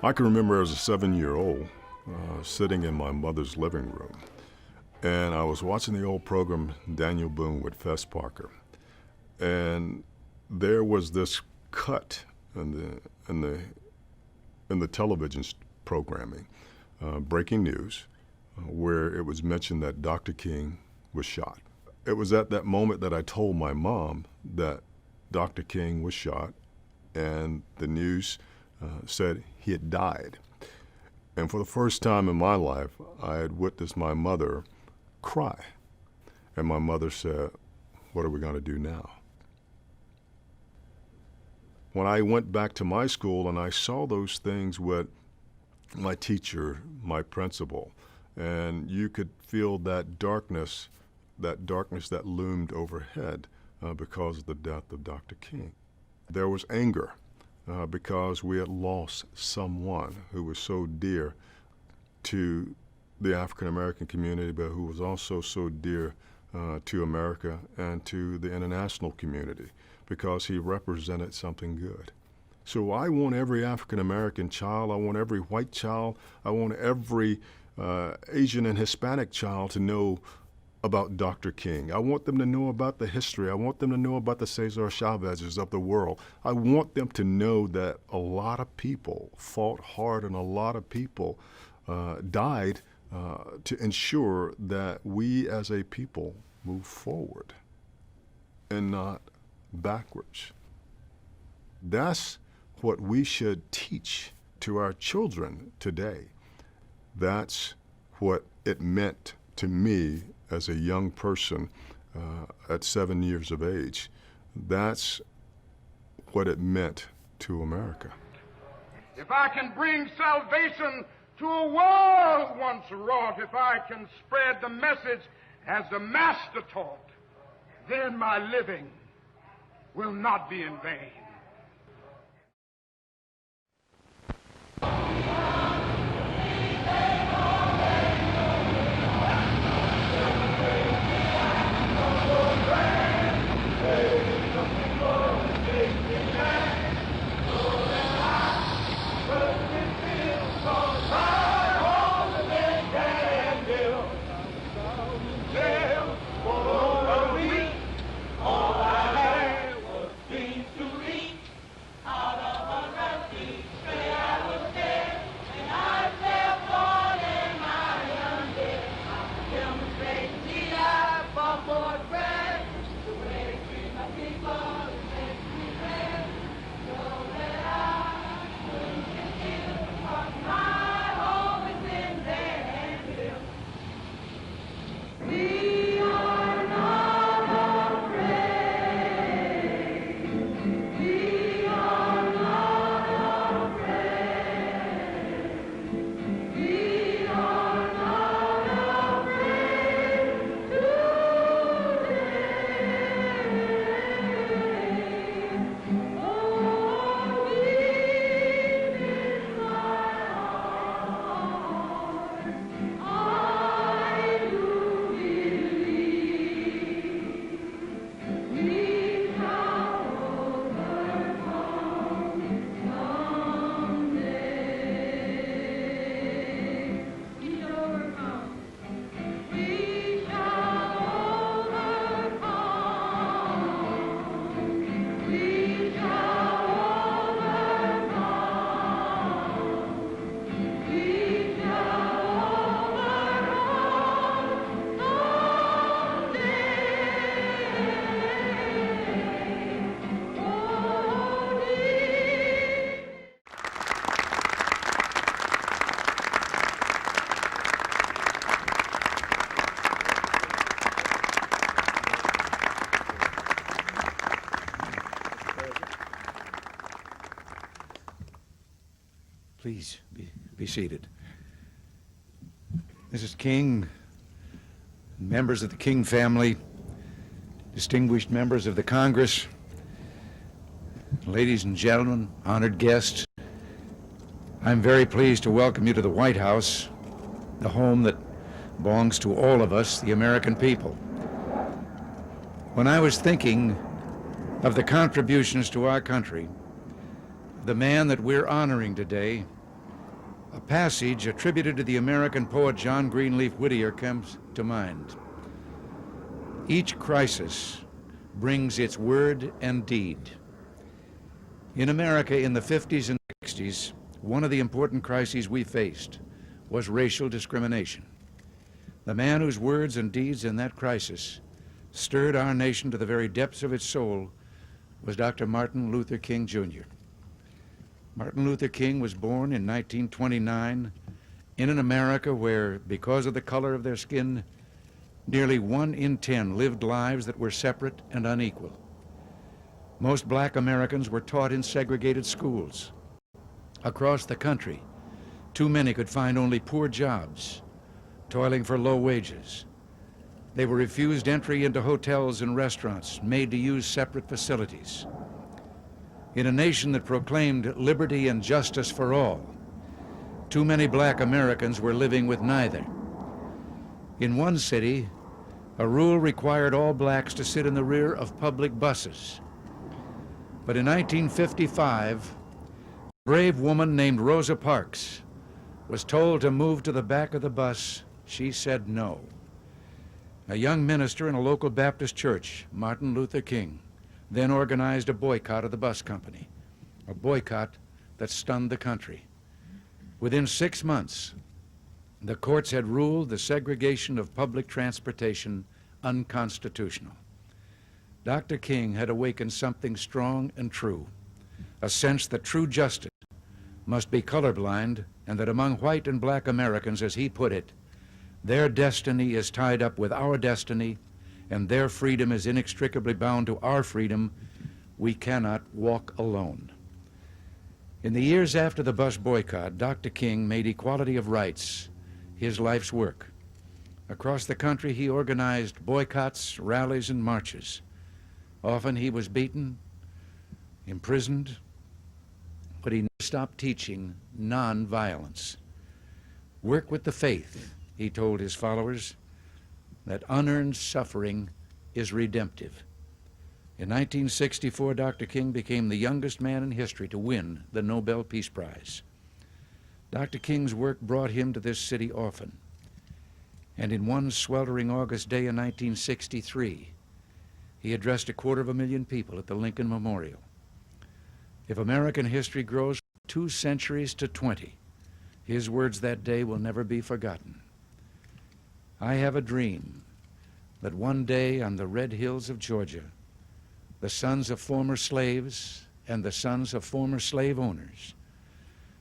I can remember as a 7-year-old sitting in my mother's living room, and I was watching the old program Daniel Boone with Fess Parker, and there was this cut in the television programming, breaking news, where it was mentioned that Dr. King was shot. It was at that moment that I told my mom that Dr. King was shot, and the news said he had died. And for the first time in my life, I had witnessed my mother cry. And my mother said, "What are we going to do now?" When I went back to my school and I saw those things with my teacher, my principal, and you could feel that darkness that loomed overhead because of the death of Dr. King. There was anger because we had lost someone who was so dear to the African American community, but who was also so dear to America and to the international community, because he represented something good. So I want every African American child, I want every white child, I want every Asian and Hispanic child to know about Dr. King. I want them to know about the history. I want them to know about the Cesar Chavezes of the world. I want them to know that a lot of people fought hard and a lot of people died to ensure that we as a people move forward and not backwards. That's what we should teach to our children today. That's what it meant to me as a young person at 7 years of age. That's what it meant to America. If I can bring salvation to a world once wrought, if I can spread the message as the Master taught, then my living will not be in vain. Please be seated. Mrs. King, members of the King family, distinguished members of the Congress, ladies and gentlemen, honored guests, I'm very pleased to welcome you to the White House, the home that belongs to all of us, the American people. When I was thinking of the contributions to our country, the man that we're honoring today A passage attributed to the American poet John Greenleaf Whittier comes to mind. Each crisis brings its word and deed. In America in the 50s and 60s, one of the important crises we faced was racial discrimination. The man whose words and deeds in that crisis stirred our nation to the very depths of its soul was Dr. Martin Luther King, Jr. Martin Luther King was born in 1929 in an America where, because of the color of their skin, nearly 1 in 10 lived lives that were separate and unequal. Most black Americans were taught in segregated schools. Across the country, too many could find only poor jobs, toiling for low wages. They were refused entry into hotels and restaurants, made to use separate facilities. In a nation that proclaimed liberty and justice for all, too many black Americans were living with neither. In one city, a rule required all blacks to sit in the rear of public buses. But in 1955, a brave woman named Rosa Parks was told to move to the back of the bus. She said no. A young minister in a local Baptist church, Martin Luther King, then organized a boycott of the bus company, a boycott that stunned the country. Within 6 months, the courts had ruled the segregation of public transportation unconstitutional. Dr. King had awakened something strong and true, a sense that true justice must be colorblind, and that among white and black Americans, as he put it, their destiny is tied up with our destiny, and their freedom is inextricably bound to our freedom. We cannot walk alone. In the years after the bus boycott, Dr. King made equality of rights his life's work. Across the country, he organized boycotts, rallies, and marches. Often he was beaten, imprisoned, but he never stopped teaching nonviolence. Work with the faith, he told his followers, that unearned suffering is redemptive. In 1964, Dr. King became the youngest man in history to win the Nobel Peace Prize. Dr. King's work brought him to this city often. And in one sweltering August day in 1963, he addressed 250,000 people at the Lincoln Memorial. If American history grows from 2 centuries to 20, his words that day will never be forgotten. I have a dream that one day on the red hills of Georgia, the sons of former slaves and the sons of former slave owners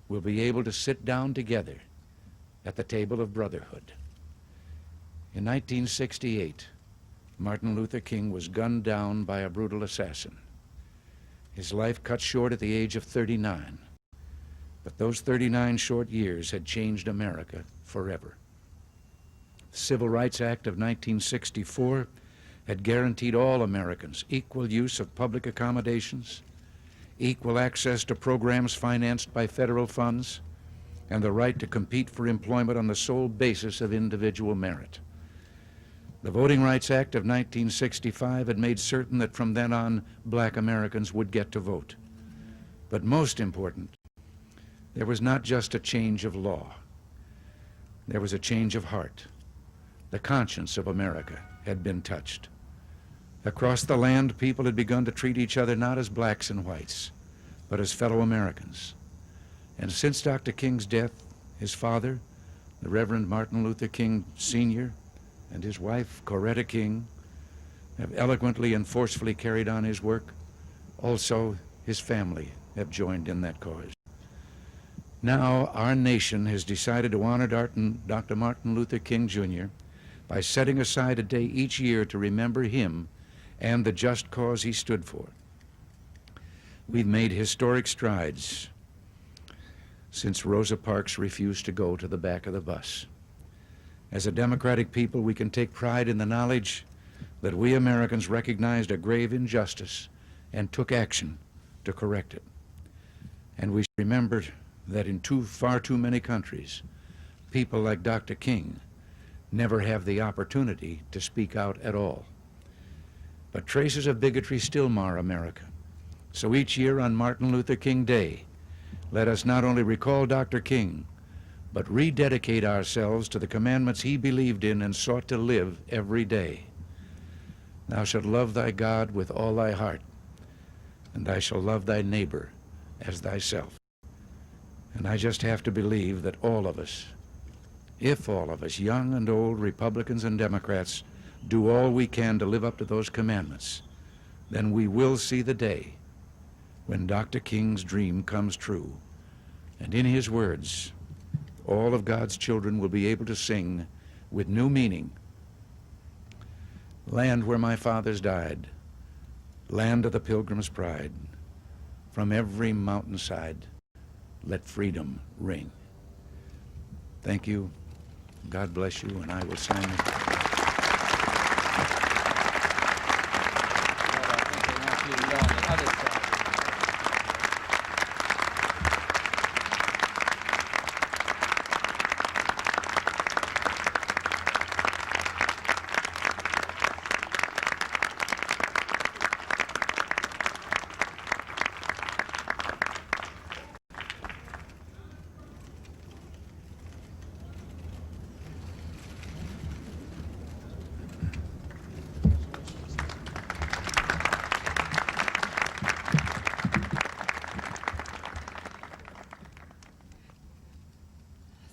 will be able to sit down together at the table of brotherhood. In 1968, Martin Luther King was gunned down by a brutal assassin. His life cut short at the age of 39. But those 39 short years had changed America forever. The Civil Rights Act of 1964 had guaranteed all Americans equal use of public accommodations, equal access to programs financed by federal funds, and the right to compete for employment on the sole basis of individual merit. The Voting Rights Act of 1965 had made certain that from then on, black Americans would get to vote. But most important, there was not just a change of law. There was a change of heart. The conscience of America had been touched. Across the land, people had begun to treat each other not as blacks and whites, but as fellow Americans. And since Dr. King's death, his father, the Reverend Martin Luther King Sr., and his wife, Coretta King, have eloquently and forcefully carried on his work. Also, his family have joined in that cause. Now, our nation has decided to honor Dr. Martin Luther King Jr. by setting aside a day each year to remember him and the just cause he stood for. We've made historic strides since Rosa Parks refused to go to the back of the bus. As a democratic people, we can take pride in the knowledge that we Americans recognized a grave injustice and took action to correct it. And we remember that in far too many countries, people like Dr. King never have the opportunity to speak out at all. But traces of bigotry still mar America. So each year on Martin Luther King Day, let us not only recall Dr. King, but rededicate ourselves to the commandments he believed in and sought to live every day. Thou shalt love thy God with all thy heart, and thou shalt love thy neighbor as thyself. And I just have to believe that all of us, if all of us, young and old, Republicans and Democrats, do all we can to live up to those commandments, then we will see the day when Dr. King's dream comes true. And in his words, all of God's children will be able to sing with new meaning, land where my fathers died, land of the pilgrim's pride, from every mountainside, let freedom ring. Thank you. God bless you, and I will sing.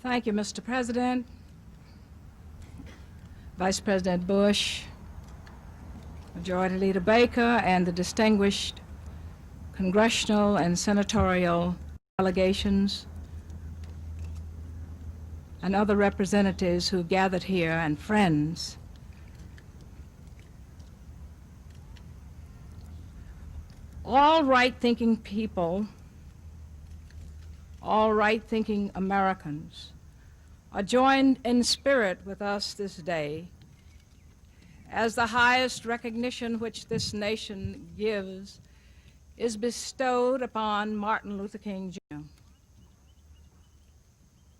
Thank you, Mr. President, Vice President Bush, Majority Leader Baker, and the distinguished congressional and senatorial delegations and other representatives who gathered here, and friends. All right-thinking people, all right-thinking Americans are joined in spirit with us this day as the highest recognition which this nation gives is bestowed upon Martin Luther King Jr.,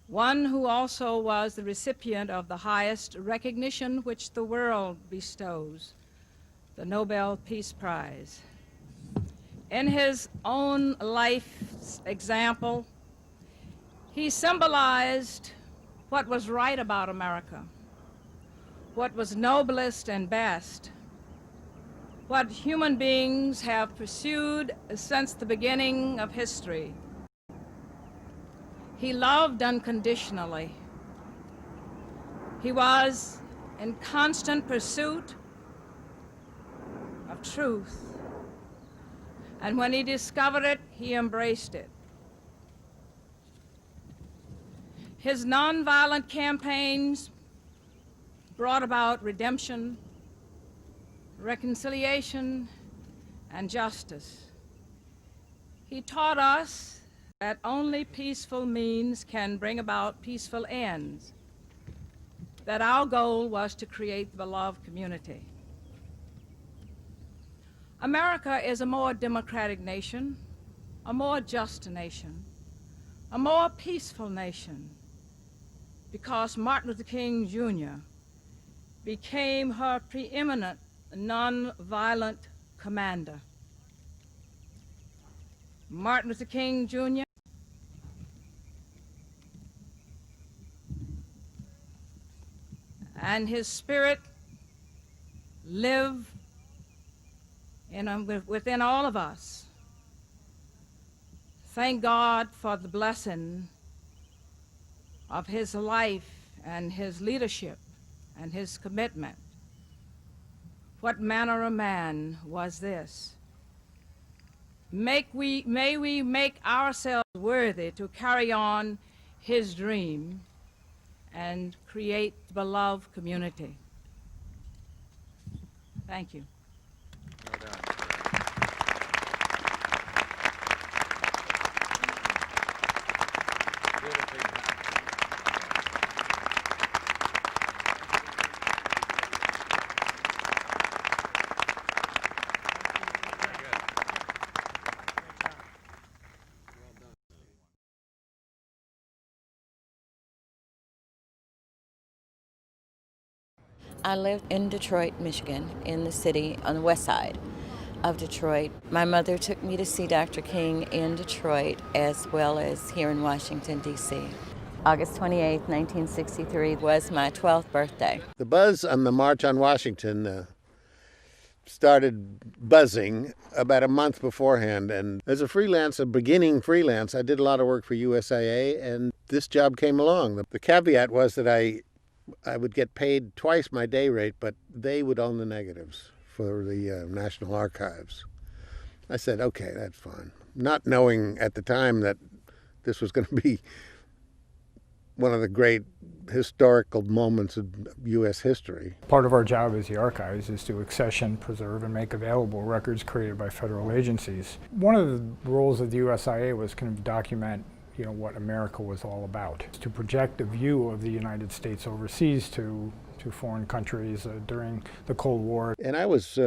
one who also was the recipient of the highest recognition which the world bestows, the Nobel Peace Prize. In his own life's example, he symbolized what was right about America, what was noblest and best, what human beings have pursued since the beginning of history. He loved unconditionally. He was in constant pursuit of truth. And when he discovered it, he embraced it. His nonviolent campaigns brought about redemption, reconciliation, and justice. He taught us that only peaceful means can bring about peaceful ends, that our goal was to create the beloved community. America is a more democratic nation, a more just nation, a more peaceful nation, because Martin Luther King Jr. became her preeminent nonviolent commander. Martin Luther King Jr. and his spirit live within all of us. Thank God for the blessing of his life and his leadership and his commitment. What manner of man was this? May we make ourselves worthy to carry on his dream and create the beloved community. Thank you. Well done. I live in Detroit, Michigan, in the city on the west side of Detroit. My mother took me to see Dr. King in Detroit as well as here in Washington, D.C. August 28, 1963 was my 12th birthday. The buzz on the March on Washington started buzzing about a month beforehand. And as a beginning freelance, I did a lot of work for USIA, and this job came along. The caveat was that I would get paid twice my day rate, but they would own the negatives for the National Archives. I said, okay, that's fine. Not knowing at the time that this was going to be one of the great historical moments of U.S. history. Part of our job as the archives is to accession, preserve, and make available records created by federal agencies. One of the roles of the USIA was kind of document what America was all about, to project a view of the United States overseas to foreign countries during the Cold War. And I was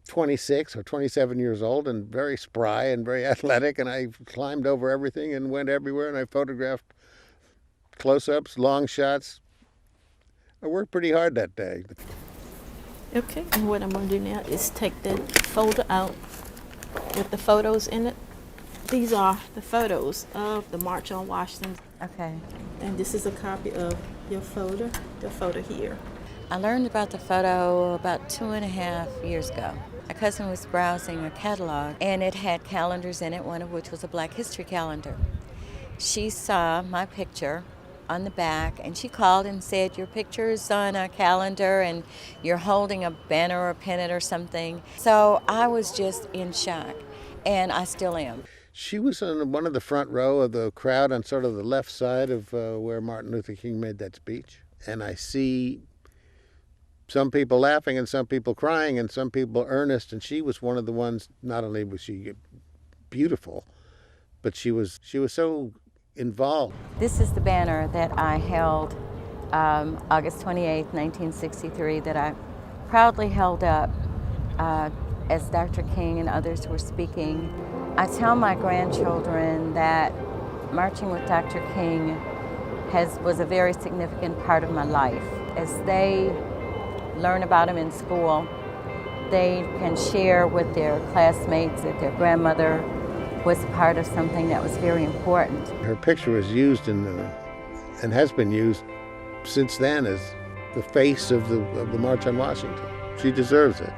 26 or 27 years old and very spry and very athletic, and I climbed over everything and went everywhere, and I photographed close-ups, long shots. I worked pretty hard that day. Okay, and what I'm going to do now is take the folder out with the photos in it. These are the photos of the March on Washington. Okay. And this is a copy of your folder, the photo here. I learned about the photo about 2.5 years ago. My cousin was browsing a catalog, and it had calendars in it, one of which was a Black History calendar. She saw my picture on the back, and she called and said, your picture is on a calendar and you're holding a banner or a pennant or something. So I was just in shock, and I still am. She was on one of the front row of the crowd on sort of the left side of where Martin Luther King made that speech. And I see some people laughing and some people crying and some people earnest. And she was one of the ones, not only was she beautiful, but she was so involved. This is the banner that I held August 28, 1963, that I proudly held up as Dr. King and others were speaking. I tell my grandchildren that marching with Dr. King was a very significant part of my life. As they learn about him in school, they can share with their classmates that their grandmother was part of something that was very important. Her picture was used and has been used since then as the face of the March on Washington. She deserves it.